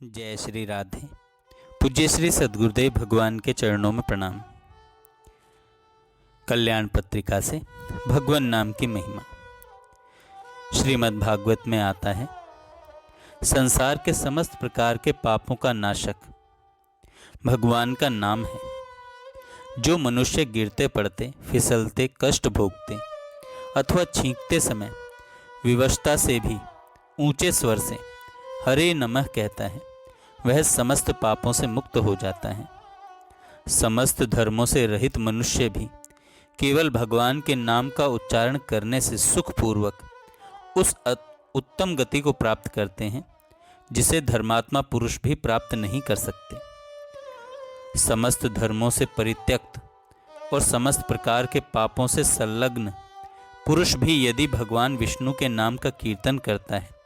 जय श्री राधे। पूज्य श्री सद्गुरुदेव भगवान के चरणों में प्रणाम। कल्याण पत्रिका से भगवान नाम की महिमा। श्रीमद् भागवत में आता है, संसार के समस्त प्रकार के पापों का नाशक भगवान का नाम है। जो मनुष्य गिरते पड़ते, फिसलते, कष्ट भोगते अथवा छींकते समय विवशता से भी ऊंचे स्वर से हरे नमः कहता है, वह समस्त पापों से मुक्त हो जाता है। समस्त धर्मों से रहित मनुष्य भी केवल भगवान के नाम का उच्चारण करने से सुखपूर्वक उस उत्तम गति को प्राप्त करते हैं जिसे धर्मात्मा पुरुष भी प्राप्त नहीं कर सकते। समस्त धर्मों से परित्यक्त और समस्त प्रकार के पापों से संलग्न पुरुष भी यदि भगवान विष्णु के नाम का कीर्तन करता है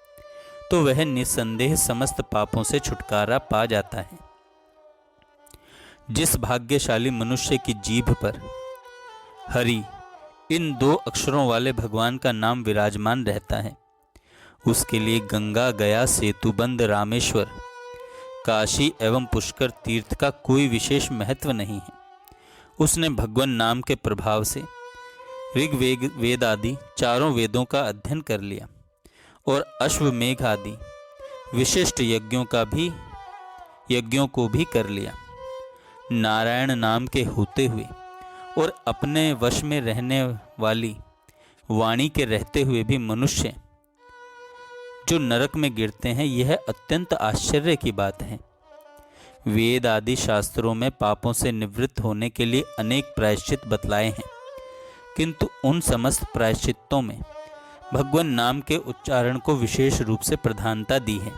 तो वह निस्संदेह समस्त पापों से छुटकारा पा जाता है। जिस भाग्यशाली मनुष्य की जीभ पर हरि इन दो अक्षरों वाले भगवान का नाम विराजमान रहता है, उसके लिए गंगा, गया, सेतुबंध, रामेश्वर, काशी एवं पुष्कर तीर्थ का कोई विशेष महत्व नहीं है। उसने भगवान नाम के प्रभाव से ऋग्वेद, वेद आदि चारों वेदों का अध्ययन कर लिया और अश्वमेघ आदि विशिष्ट यज्ञों को भी कर लिया। नारायण नाम के होते हुए और अपने वश में रहने वाली वाणी के रहते हुए भी मनुष्य जो नरक में गिरते हैं, यह अत्यंत आश्चर्य की बात है। वेद आदि शास्त्रों में पापों से निवृत्त होने के लिए अनेक प्रायश्चित बतलाए हैं, किंतु उन समस्त प्रायश्चितों में भगवान नाम के उच्चारण को विशेष रूप से प्रधानता दी है।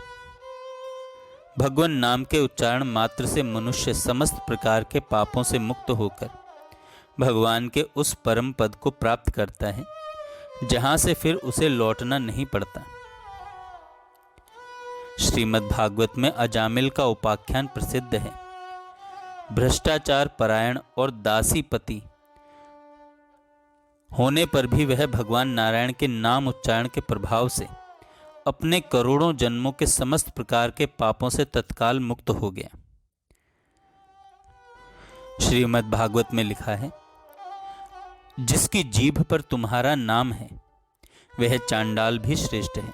भगवान नाम के उच्चारण मात्र से मनुष्य समस्त प्रकार के पापों से मुक्त होकर भगवान के उस परम पद को प्राप्त करता है जहां से फिर उसे लौटना नहीं पड़ता। श्रीमद् भागवत में अजामिल का उपाख्यान प्रसिद्ध है। भ्रष्टाचार परायण और दासीपति होने पर भी वह भगवान नारायण के नाम उच्चारण के प्रभाव से अपने करोड़ों जन्मों के समस्त प्रकार के पापों से तत्काल मुक्त हो गया। श्रीमद् भागवत में लिखा है, जिसकी जीभ पर तुम्हारा नाम है वह चांडाल भी श्रेष्ठ है,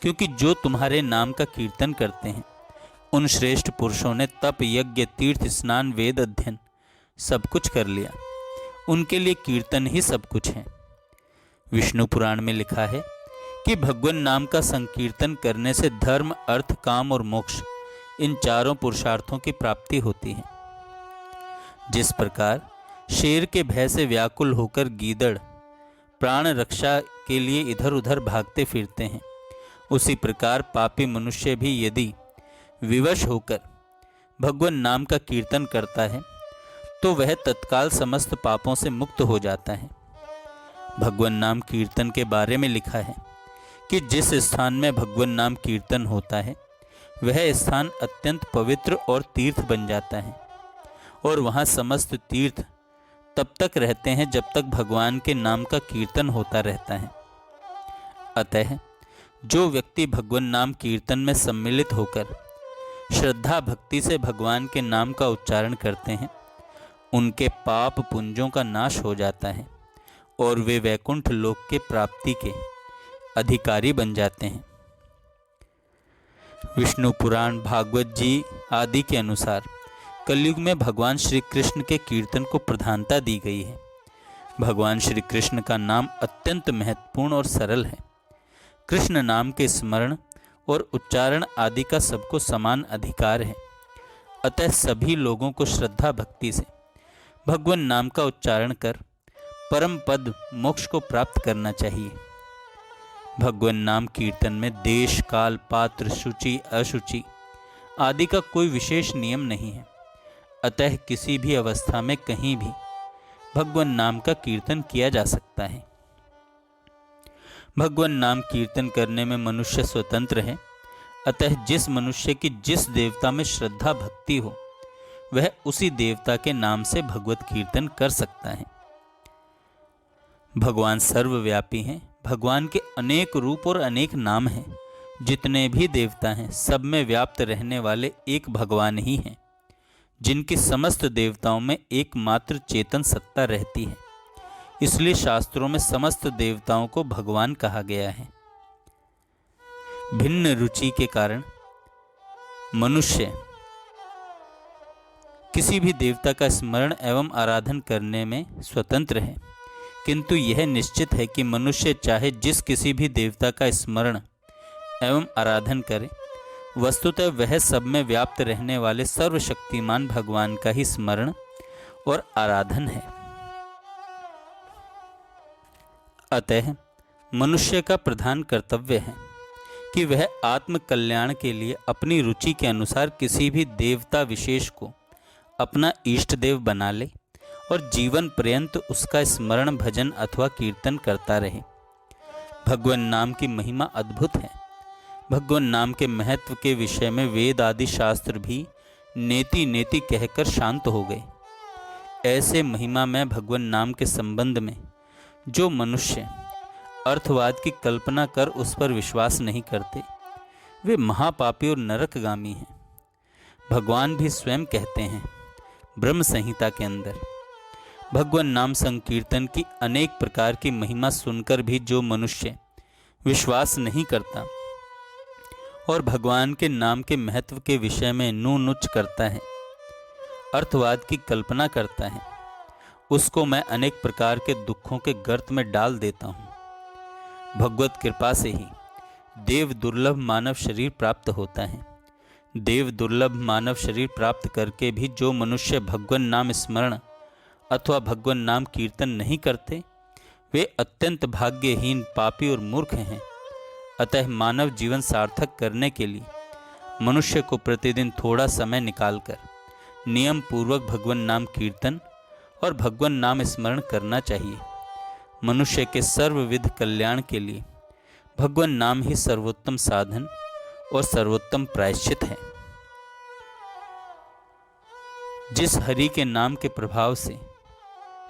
क्योंकि जो तुम्हारे नाम का कीर्तन करते हैं उन श्रेष्ठ पुरुषों ने तप, यज्ञ, तीर्थ, स्नान, वेद अध्ययन सब कुछ कर लिया। उनके लिए कीर्तन ही सब कुछ है। विष्णु पुराण में लिखा है कि भगवान नाम का संकीर्तन करने से धर्म, अर्थ, काम और मोक्ष इन चारों पुरुषार्थों की प्राप्ति होती है। जिस प्रकार शेर के भय से व्याकुल होकर गीदड़ प्राण रक्षा के लिए इधर उधर भागते फिरते हैं, उसी प्रकार पापी मनुष्य भी यदि विवश होकर भगवान नाम का कीर्तन करता है तो वह तत्काल समस्त पापों से मुक्त हो जाता है। भगवान नाम कीर्तन के बारे में लिखा है कि जिस स्थान में भगवान नाम कीर्तन होता है वह स्थान अत्यंत पवित्र और तीर्थ बन जाता है, और वहाँ समस्त तीर्थ तब तक रहते हैं जब तक भगवान के नाम का कीर्तन होता रहता है। अतः जो व्यक्ति भगवान नाम कीर्तन में सम्मिलित होकर श्रद्धा भक्ति से भगवान के नाम का उच्चारण करते हैं, उनके पाप पुंजों का नाश हो जाता है और वे वैकुंठ लोक के प्राप्ति के अधिकारी बन जाते हैं। विष्णु पुराण, भागवत जी आदि के अनुसार कलयुग में भगवान श्री कृष्ण के कीर्तन को प्रधानता दी गई है। भगवान श्री कृष्ण का नाम अत्यंत महत्वपूर्ण और सरल है। कृष्ण नाम के स्मरण और उच्चारण आदि का सबको समान अधिकार है। अतः सभी लोगों को श्रद्धा भक्ति से भगवान नाम का उच्चारण कर परम पद मोक्ष को प्राप्त करना चाहिए। भगवान नाम कीर्तन में देश, काल, पात्र, शुचि, अशुचि आदि का कोई विशेष नियम नहीं है। अतः किसी भी अवस्था में कहीं भी भगवान नाम का कीर्तन किया जा सकता है। भगवान नाम कीर्तन करने में मनुष्य स्वतंत्र है। अतः जिस मनुष्य की जिस देवता में श्रद्धा भक्ति हो वह उसी देवता के नाम से भगवत कीर्तन कर सकता है। भगवान सर्वव्यापी हैं। भगवान के अनेक रूप और अनेक नाम हैं। जितने भी देवता हैं सब में व्याप्त रहने वाले एक भगवान ही हैं, जिनकी समस्त देवताओं में एकमात्र चेतन सत्ता रहती है। इसलिए शास्त्रों में समस्त देवताओं को भगवान कहा गया है। भिन्न रुचि के कारण मनुष्य किसी भी देवता का स्मरण एवं आराधन करने में स्वतंत्र है, किंतु यह निश्चित है कि मनुष्य चाहे जिस किसी भी देवता का स्मरण एवं आराधन करे, वस्तुतः वह सब में व्याप्त रहने वाले सर्वशक्तिमान भगवान का ही स्मरण और आराधन है। अतः मनुष्य का प्रधान कर्तव्य है कि वह आत्म कल्याण के लिए अपनी रुचि के अनुसार किसी भी देवता विशेष को अपना इष्ट देव बना ले और जीवन पर्यंत उसका स्मरण, भजन अथवा कीर्तन करता रहे। भगवान नाम की महिमा अद्भुत है। भगवान नाम के महत्व के विषय में वेद आदि शास्त्र भी नेति नेति कहकर शांत हो गए। ऐसे महिमा में भगवान नाम के संबंध में जो मनुष्य अर्थवाद की कल्पना कर उस पर विश्वास नहीं करते, वे महापापी और नरकगामी हैं। भगवान भी स्वयं कहते हैं ब्रह्म संहिता के अंदर, भगवान नाम संकीर्तन की अनेक प्रकार की महिमा सुनकर भी जो मनुष्य विश्वास नहीं करता और भगवान के नाम के महत्व के विषय में नूनुच करता है, अर्थवाद की कल्पना करता है, उसको मैं अनेक प्रकार के दुखों के गर्त में डाल देता हूँ। भगवत कृपा से ही देव दुर्लभ मानव शरीर प्राप्त होता है। देव दुर्लभ मानव शरीर प्राप्त करके भी जो मनुष्य भगवान नाम स्मरण अथवा भगवान नाम कीर्तन नहीं करते, वे अत्यंत भाग्यहीन, पापी और मूर्ख हैं। अतः मानव जीवन सार्थक करने के लिए मनुष्य को प्रतिदिन थोड़ा समय निकालकर नियम पूर्वक भगवान नाम कीर्तन और भगवान नाम स्मरण करना चाहिए। मनुष्य के सर्वविध कल्याण के लिए भगवान नाम ही सर्वोत्तम साधन और सर्वोत्तम प्रायश्चित है। जिस हरि के नाम के प्रभाव से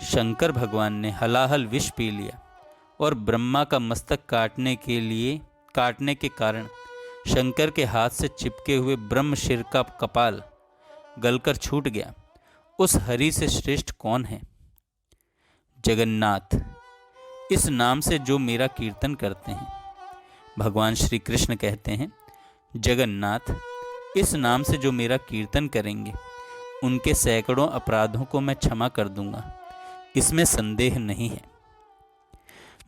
शंकर भगवान ने हलाहल विष पी लिया और ब्रह्मा का मस्तक काटने के कारण शंकर के हाथ से चिपके हुए ब्रह्म शिर का कपाल गलकर छूट गया, उस हरि से श्रेष्ठ कौन है? जगन्नाथ इस नाम से जो मेरा कीर्तन करते हैं, भगवान श्री कृष्ण कहते हैं जगन्नाथ इस नाम से जो मेरा कीर्तन करेंगे, उनके सैकड़ों अपराधों को मैं क्षमा कर दूंगा, इसमें संदेह नहीं है।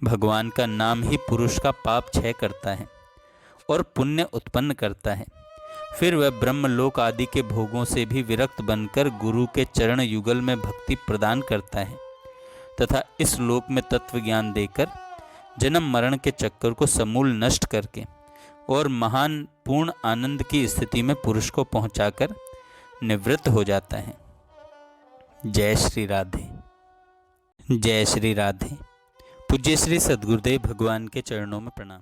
भगवान का नाम ही पुरुष का पाप क्षय करता है और पुण्य उत्पन्न करता है। फिर वह ब्रह्मलोक आदि के भोगों से भी विरक्त बनकर गुरु के चरण युगल में भक्ति प्रदान करता है तथा इस लोक में तत्व ज्ञान देकर जन्म मरण के चक्कर को समूल नष्ट करके और महान पूर्ण आनंद की स्थिति में पुरुष को पहुंचाकर निवृत्त हो जाता है। जय श्री राधे। जय श्री राधे। पूज्य श्री सद्गुरुदेव भगवान के चरणों में प्रणाम।